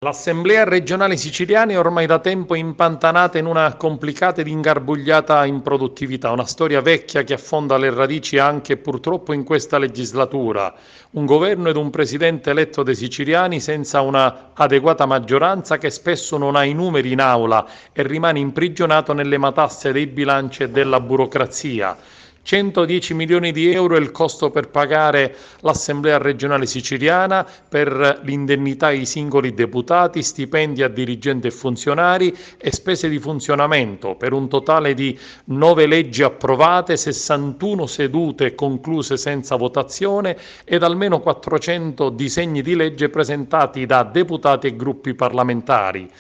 L'Assemblea regionale siciliana è ormai da tempo impantanata in una complicata ed ingarbugliata improduttività, una storia vecchia che affonda le radici anche purtroppo in questa legislatura. Un governo ed un presidente eletto dai siciliani senza una adeguata maggioranza che spesso non ha i numeri in aula e rimane imprigionato nelle matasse dei bilanci e della burocrazia. 110 milioni di euro è il costo per pagare l'Assemblea regionale siciliana per l'indennità ai singoli deputati, stipendi a dirigenti e funzionari e spese di funzionamento, per un totale di 9 leggi approvate, 61 sedute concluse senza votazione ed almeno 400 disegni di legge presentati da deputati e gruppi parlamentari.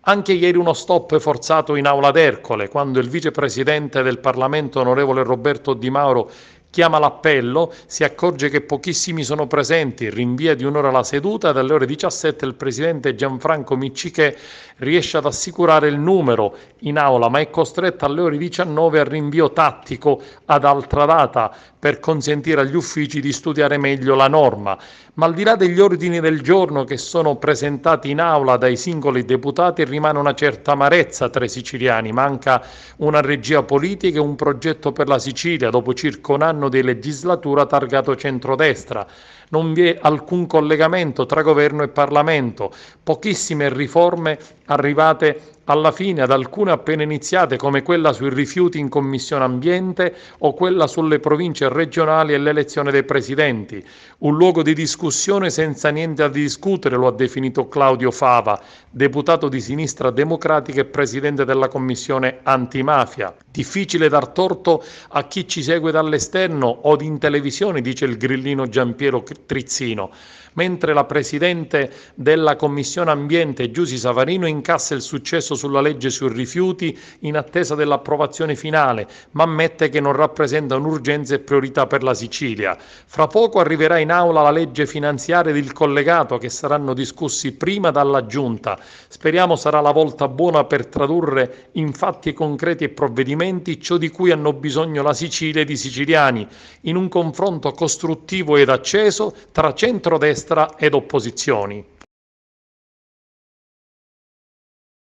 Anche ieri uno stop forzato in aula d'Ercole, quando il vicepresidente del Parlamento, onorevole Roberto Di Mauro, chiama l'appello, si accorge che pochissimi sono presenti, rinvia di un'ora la seduta ed alle ore 17 il presidente Gianfranco Miccichè riesce ad assicurare il numero in aula, ma è costretto alle ore 19 al rinvio tattico ad altra data per consentire agli uffici di studiare meglio la norma. Ma al di là degli ordini del giorno che sono presentati in aula dai singoli deputati, rimane una certa amarezza tra i siciliani. Manca una regia politica e un progetto per la Sicilia dopo circa un anno di legislatura targato centrodestra. Non vi è alcun collegamento tra governo e Parlamento, pochissime riforme arrivate alla fine, ad alcune appena iniziate, come quella sui rifiuti in Commissione Ambiente o quella sulle province regionali e l'elezione dei presidenti. Un luogo di discussione senza niente da discutere, lo ha definito Claudio Fava, deputato di Sinistra Democratica e presidente della Commissione Antimafia. Difficile dar torto a chi ci segue dall'esterno o in televisione, dice il grillino Giampiero Trizzino, mentre la presidente della Commissione Ambiente Giusy Savarino incassa il successo sulla legge sui rifiuti in attesa dell'approvazione finale, ma ammette che non rappresenta un'urgenza e priorità per la Sicilia. Fra poco arriverà in aula la legge finanziaria ed il collegato che saranno discussi prima dalla Giunta. Speriamo sarà la volta buona per tradurre in fatti concreti e provvedimenti ciò di cui hanno bisogno la Sicilia ed i siciliani, in un confronto costruttivo ed acceso tra centrodestra ed opposizioni.